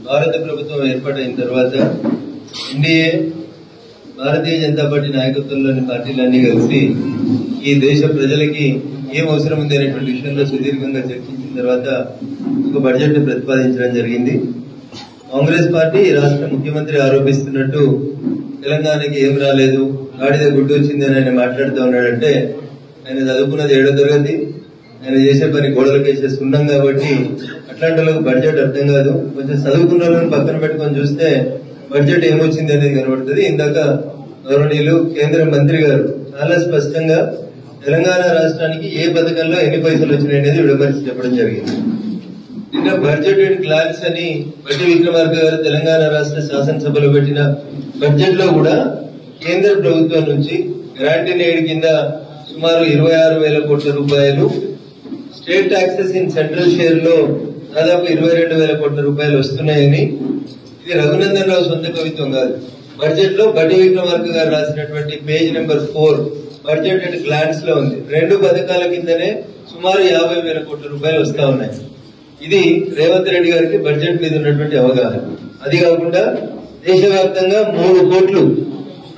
భారత ప్రభుత్వం ఏర్పాటైన తర్వాత ఎన్డీఏ భారతీయ జనతా పార్టీ నాయకత్వంలోని పార్టీలన్నీ కలిసి ఈ దేశ ప్రజలకి ఏం అవసరం ఉంది అనేటువంటి విషయంలో సుదీర్ఘంగా చర్చించిన తర్వాత ఒక బడ్జెట్ ని ప్రతిపాదించడం జరిగింది. కాంగ్రెస్ పార్టీ రాష్ట్ర ముఖ్యమంత్రి ఆరోపిస్తున్నట్టు తెలంగాణకి ఏం రాలేదు, గాడిద గుడ్డు వచ్చింది అని ఆయన మాట్లాడుతూ ఉన్నాడంటే ఆయన చదువుకున్నది 7వ తరగతి, ఆయన చేసే పని గోడలకేసే సున్నం కాబట్టి అట్లాంటి వాళ్ళకి బడ్జెట్ అర్థం కాదు. కొంచెం చదువుకున్న వాళ్ళని పక్కన పెట్టుకొని చూస్తే బడ్జెట్ ఏమొచ్చింది అనేది కనబడుతుంది. ఇందాక గౌరవనీయులు కేంద్ర మంత్రి గారు చాలా స్పష్టంగా తెలంగాణ రాష్ట్రానికి ఏ పథకంలో ఎన్ని పైసలు వచ్చినాయి అనేది విడమరిచి చెప్పడం జరిగింది. నిన్న బడ్జెట్ క్లాస్ అని బట్టి విక్రమార్క గారు తెలంగాణ రాష్ట్ర శాసనసభలో పెట్టిన బడ్జెట్ లో కూడా కేంద్ర ప్రభుత్వం నుంచి గ్రాంట్ ఇన్ ఎయిడ్ కింద సుమారు 26,000 కోట్ల రూపాయలు, state taxes in central share లో దాదాపు 22,000 కోట్ల రూపాయలు వస్తున్నాయని, ఇది రఘునందన్ రావు సొంత కవిత్వం కాదు. బడ్జెట్ లో బట్టి విక్రమార్క గారు రాసినటువంటి page number 4 budget and glance లో ఉంది. 2 పథకాల కిందనే సుమారు 50,000 కోట్ల రూపాయలు వస్తా ఉన్నాయి. ఇది రేవంత్ రెడ్డి గారికి బడ్జెట్ మీద ఉన్నటువంటి అవగాహన. అది కాకుండా దేశవ్యాప్తంగా 3 కోట్లు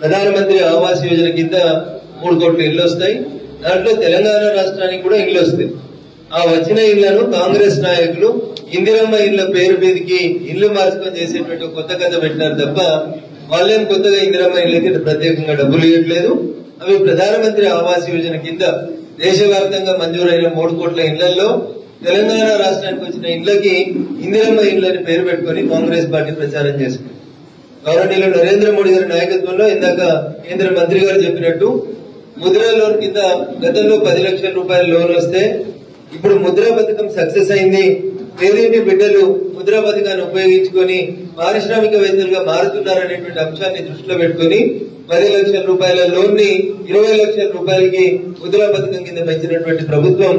ప్రధానమంత్రి ఆవాస్ యోజన కింద 3 కోట్ల ఇళ్లు వస్తాయి. దాంట్లో తెలంగాణ రాష్ట్రానికి కూడా ఇళ్లు వస్తాయి. ఆ వచ్చిన ఇళ్లను కాంగ్రెస్ నాయకులు ఇందిరమ్మ ఇళ్ల పేరు మీదకి ఇళ్లు మార్చుకొని చేసేటువంటి కొత్త కథ పెట్టినారు తప్ప వాళ్ళేం కొత్తగా ఇందిరమ్మ ఇళ్లకి ప్రత్యేకంగా డబ్బులు ఇవ్వట్లేదు. అవి ప్రధానమంత్రి ఆవాస్ యోజన కింద దేశవ్యాప్తంగా మంజూరైన 3 కోట్ల ఇళ్లలో తెలంగాణ రాష్ట్రానికి వచ్చిన ఇళ్లకి ఇందిరమ్మ ఇళ్లని పేరు పెట్టుకుని కాంగ్రెస్ పార్టీ ప్రచారం చేసుకుంది. గౌరవనీయులు నరేంద్ర మోడీ గారి నాయకత్వంలో ఇందాక కేంద్ర మంత్రి గారు చెప్పినట్టు ముద్రా లోన్ కింద గతంలో 10 లక్షల రూపాయల లోన్ వస్తే ఇప్పుడు ముద్రా పథకం సక్సెస్ అయింది. పేదింటి బిడ్డలు ముద్రా పథకాన్ని ఉపయోగించుకొని పారిశ్రామికవేత్తలుగా మారుతున్నారనేటువంటి అంశాన్ని దృష్టిలో పెట్టుకుని 10 లక్షల రూపాయల లోన్ ని 20 లక్షల రూపాయలకి ముద్రా పథకం కింద పెంచినటువంటి ప్రభుత్వం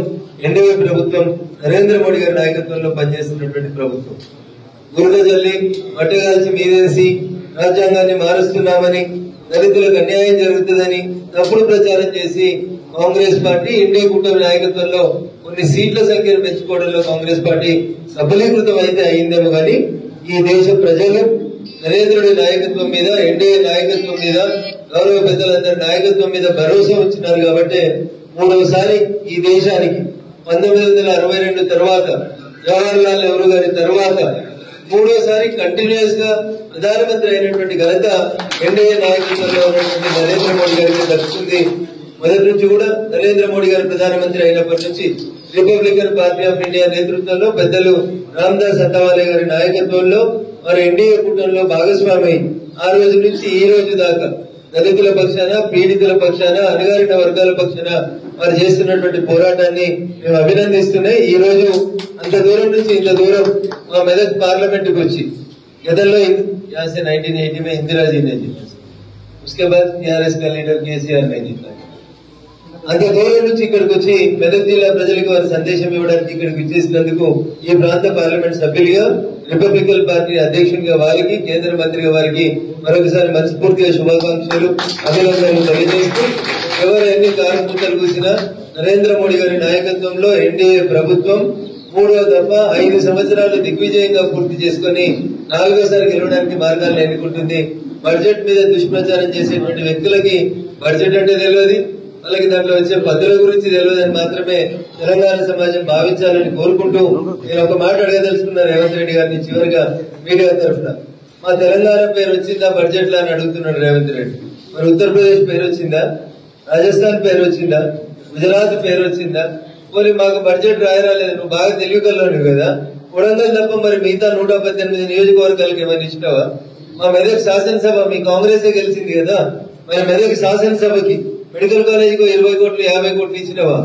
ఎన్డీఏ ప్రభుత్వం, నరేంద్ర మోడీ గారి నాయకత్వంలో పనిచేస్తున్నటువంటి ప్రభుత్వం. బురద జల్లి మట్టగాల్చి మీదేసి రాజ్యాంగాన్ని మారుస్తున్నామని, దళితులకు అన్యాయం జరుగుతుందని తప్పుడు ప్రచారం చేసి కాంగ్రెస్ పార్టీ ఎన్డీఏ కూటమి నాయకత్వంలో కొన్ని సీట్ల సంఖ్యను పెంచుకోవడంలో కాంగ్రెస్ పార్టీ సఫలీకృతం అయితే అయిందేమో కానీ ఈ దేశ ప్రజలు నరేంద్రుడి నాయకత్వం మీద, ఎన్డీఏ నాయకత్వం మీద, గౌరవ పెద్దలందరి నాయకత్వం మీద భరోసా ఉంచినారు కాబట్టి 3వసారి ఈ దేశానికి 1962 తర్వాత జవహర్లాల్ నెహ్రూ గారి తర్వాత 3వసారి కంటిన్యూస్ గా ప్రధానమంత్రి అయినటువంటి ఘనత ఎన్డీఏ నాయకత్వంలో ఉన్నటువంటి నరేంద్ర మోడీ గారికి దక్కుతుంది. మొదటి నుంచి కూడా నరేంద్ర మోడీ గారు ప్రధానమంత్రి అయినప్పటి నుంచి రిపబ్లికన్ పార్టీ ఆఫ్ ఇండియా నేతృత్వంలో పెద్దలు రామ్దాస్ అథవాలే గారి నాయకత్వంలో వారు ఎన్డీఏ కూటమిలో భాగస్వామి ఆ రోజు నుంచి ఈ రోజు దాకా దళితుల పక్షాన, పీడితుల పక్షాన, అణగారిన వర్గాల పక్షాన వారు చేస్తున్నటువంటి పోరాటాన్ని మేము అభినందిస్తున్నాయి. ఈ రోజు అంత దూరం నుంచి ఇంత దూరం మా మెదక్ పార్లమెంట్ కు వచ్చి గతంలో 1980 में इंदिरा जी ने जीता, उसके बाद टीआरएस का लीडर केसीआर ने जीता. అంత దూరం నుంచి ఇక్కడికి వచ్చి మెదక్ జిల్లా ప్రజలకు వారి సందేశం ఇవ్వడానికి ఇక్కడికి ఇచ్చేసినందుకు ఈ ప్రాంత పార్లమెంట్ సభ్యులుగా, రిపబ్లికన్ పార్టీ అధ్యక్షుడిగా వారికి, కేంద్ర మంత్రిగా వారికి మరొకసారి మనస్ఫూర్తిగా శుభాకాంక్షలు, అభినందనలు తెలియజేస్తూ ఎవరు ఎన్ని కార్యకర్తలు కూసినా నరేంద్ర మోడీ గారి నాయకత్వంలో ఎన్డీఏ ప్రభుత్వం 3వ దఫా 5 సంవత్సరాలు దిగ్విజయంగా పూర్తి చేసుకుని 4వసారి గెలవడానికి మార్గాలను ఎన్నుకుంటుంది. బడ్జెట్ మీద దుష్ప్రచారం చేసేటువంటి వ్యక్తులకి బడ్జెట్ అంటే తెలియదు, వాళ్ళకి దాంట్లో వచ్చే పద్ధతుల గురించి తెలియదని మాత్రమే తెలంగాణ సమాజం భావించాలని కోరుకుంటూ నేను ఒక మాట అడగదలుచుకున్నాను రేవంత్ రెడ్డి గారిని. చివరిగా మీడియా తరఫున మా తెలంగాణ పేరు వచ్చిందా బడ్జెట్ లో అని అడుగుతున్నాడు రేవంత్ రెడ్డి. మరి ఉత్తరప్రదేశ్ పేరు వచ్చిందా, రాజస్థాన్ పేరు వచ్చిందా, గుజరాత్ పేరు వచ్చిందా? పోనీ మాకు బడ్జెట్ రాయరాలేదు, నువ్వు బాగా తెలివికల్లోనివి కదా. కొడంగల్ తప్ప మరి మిగతా 118 నియోజకవర్గాలకు ఏమైనా ఇచ్చినావా? మా మెదక్ శాసనసభ మీ కాంగ్రెసే గెలిచింది కదా, మరి మెదక్ శాసనసభకి మెడికల్ కాలేజీకి 20 కోట్లు 50 కోట్లు ఇచ్చినావా?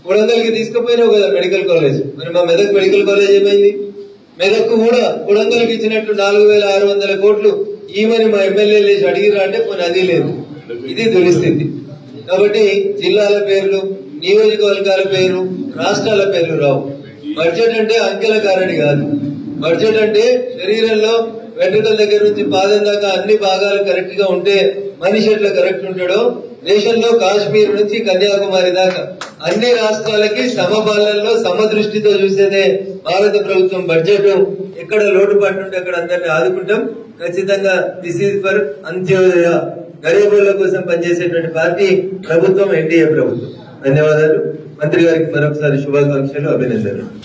కొడంగల్కి తీసుకుపోయినావు కదా మెడికల్ కాలేజ్, మరి మా మెదక్ మెడికల్ కాలేజ్ ఏమైంది? మెదక్ కూడా కొడంగల్కి ఇచ్చినట్టు 4,600 కోట్లు ఈమెని మా ఎమ్మెల్యేలు వేసి అడిగిరా అంటే కొన్ని అది లేదు. ఇది దురిస్థితి. కాబట్టి జిల్లాల పేర్లు, నియోజకవర్గాల పేరు, రాష్ట్రాల పేర్లు రావు. బడ్జెట్ అంటే అంకెల కారణి కాదు. బడ్జెట్ అంటే శరీరంలో వెంట్రుకల దగ్గర నుంచి పాదం దాకా అన్ని భాగాలు కరెక్ట్ గా ఉంటే మనిషి ఎట్లా కరెక్ట్ ఉంటాడో దేశంలో కాశ్మీర్ నుంచి కన్యాకుమారి దాకా అన్ని రాష్ట్రాలకి సమపాలనలో సమదృష్టితో చూసేదే భారత ప్రభుత్వం బడ్జెట్. ఎక్కడ లోటుపాటు ఉంటే అక్కడ అందరినీ ఆదుకుంటాం. ఖచ్చితంగా దిస్ ఈజ్ ఫర్ అంత్యోదయ, గరీబుల కోసం పనిచేసేటువంటి పార్టీ ప్రభుత్వం ఎన్డీఏ ప్రభుత్వం. ధన్యవాదాలు. మంత్రి గారికి మరొకసారి శుభాకాంక్షలు, అభినందనలు.